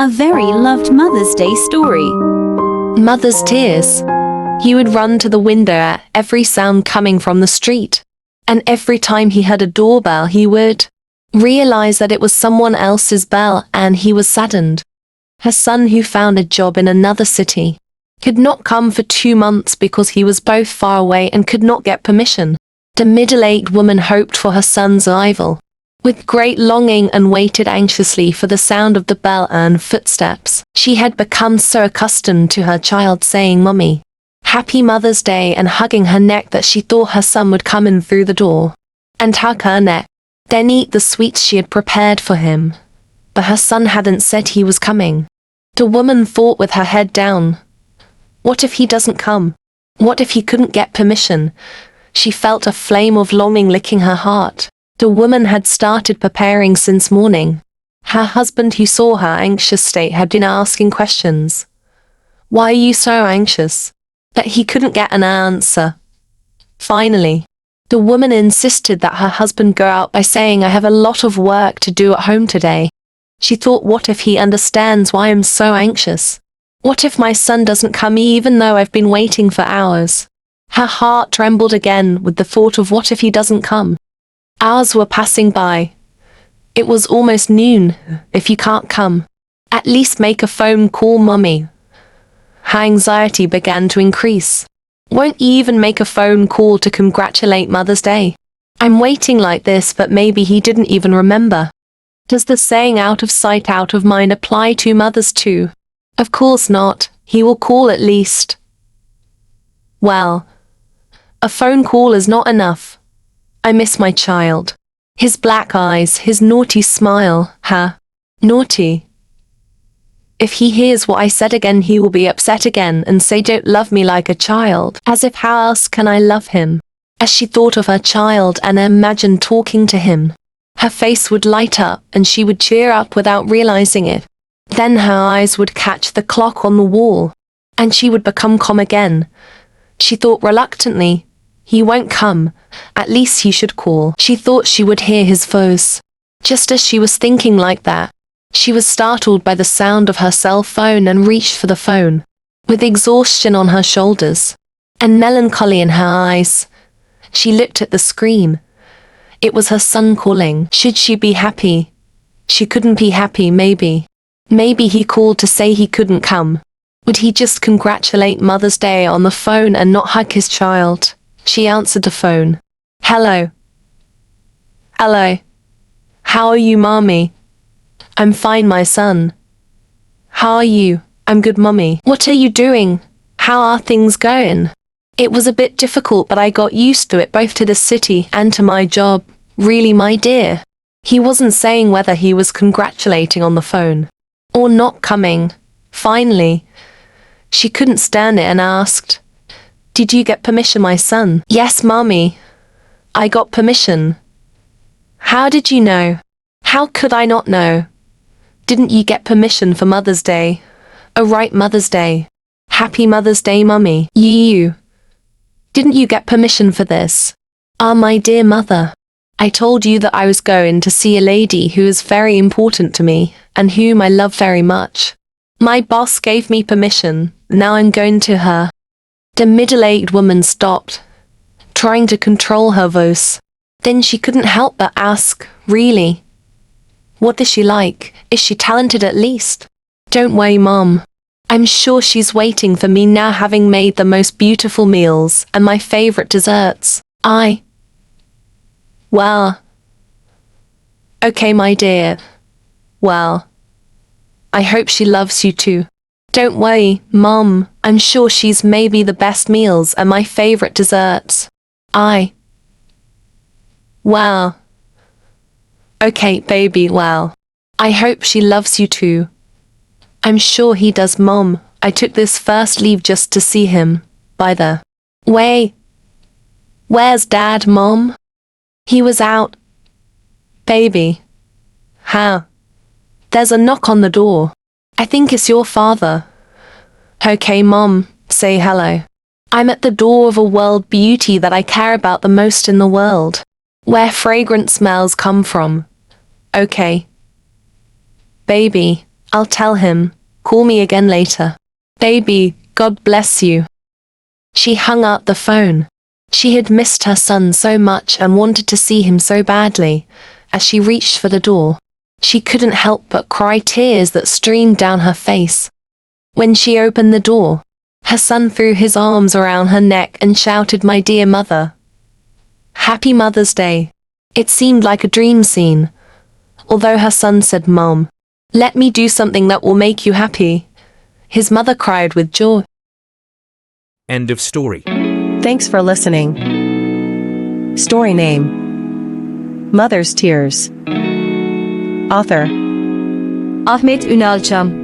A very loved Mother's Day story. Mother's tears. He would run to the window at every sound coming from the street. And every time he heard a doorbell, he would realize that it was someone else's bell, and he was saddened. Her son, who found a job in another city, could not come for 2 months because he was both far away and could not get permission. The middle-aged woman hoped for her son's arrival with great longing and waited anxiously for the sound of the bell and footsteps. She had become so accustomed to her child saying "Mummy, Happy Mother's Day" and hugging her neck that she thought her son would come in through the door and hug her neck, then eat the sweets she had prepared for him. But her son hadn't said he was coming. The woman thought with her head down, what if he doesn't come? What if he couldn't get permission? She felt a flame of longing licking her heart. The woman had started preparing since morning. Her husband, who saw her anxious state, had been asking questions. "Why are you so anxious?" But he couldn't get an answer. Finally, the woman insisted that her husband go out by saying, "I have a lot of work to do at home today." She thought, what if he understands why I'm so anxious? What if my son doesn't come even though I've been waiting for hours? Her heart trembled again with the thought of what if he doesn't come. Hours were passing by. It was almost noon. If you can't come, at least make a phone call, Mummy. Her anxiety began to increase. Won't you even make a phone call to congratulate Mother's Day? I'm waiting like this, but maybe he didn't even remember. Does the saying "out of sight, out of mind" apply to mothers too? Of course not. He will call at least. Well, a phone call is not enough. I miss my child. His black eyes, his naughty smile, naughty. If he hears what I said again, he will be upset again and say, "Don't love me like a child." As if how else can I love him? As she thought of her child and imagined talking to him, her face would light up and she would cheer up without realizing it. Then her eyes would catch the clock on the wall, and she would become calm again. She thought reluctantly, he won't come, at least he should call. She thought she would hear his voice. Just as she was thinking like that, she was startled by the sound of her cell phone and reached for the phone. With exhaustion on her shoulders and melancholy in her eyes, she looked at the screen. It was her son calling. Should she be happy? She couldn't be happy, maybe. Maybe he called to say he couldn't come. Would he just congratulate Mother's Day on the phone and not hug his child? She answered the phone. Hello. Hello. How are you, Mommy? I'm fine, my son. How are you? I'm good, Mummy. What are you doing? How are things going? It was a bit difficult, but I got used to it, both to the city and to my job. Really, my dear. He wasn't saying whether he was congratulating on the phone or not coming. Finally, she couldn't stand it and asked, "Did you get permission, my son?" "Yes, Mommy. I got permission." "How did you know?" "How could I not know? Didn't you get permission for Mother's Day?" "Oh, right, Mother's Day. Happy Mother's Day, Mummy." You. Didn't you get permission for this?" "Ah, my dear mother. I told you that I was going to see a lady who is very important to me and whom I love very much. My boss gave me permission. Now I'm going to her." The middle-aged woman stopped, trying to control her voice. Then she couldn't help but ask, "Really? What is she like? Is she talented at least?" "Don't worry, Mom. I'm sure she's waiting for me now, having made the most beautiful meals and my favorite desserts." Well. Okay, my dear. Well, I hope she loves you too. Don't worry, Mom. I'm sure she's maybe the best meals and my favorite desserts. Well. Okay, baby, well. I hope she loves you too. I'm sure he does, Mom. I took this first leave just to see him. By the way, where's Dad, Mom? He was out. Baby. How? There's a knock on the door. I think it's your father. Okay, Mom, say hello. I'm at the door of a world beauty that I care about the most in the world, where fragrant smells come from. Okay. Baby, I'll tell him. Call me again later. Baby, God bless you. She hung up the phone. She had missed her son so much and wanted to see him so badly. As she reached for the door, she couldn't help but cry, tears that streamed down her face. When she opened the door, her son threw his arms around her neck and shouted, "My dear mother. Happy Mother's Day." It seemed like a dream scene. Although her son said, "Mom, let me do something that will make you happy," his mother cried with joy. End of story. Thanks for listening. Story name: Mother's Tears. Author: Ahmet Ünalçam.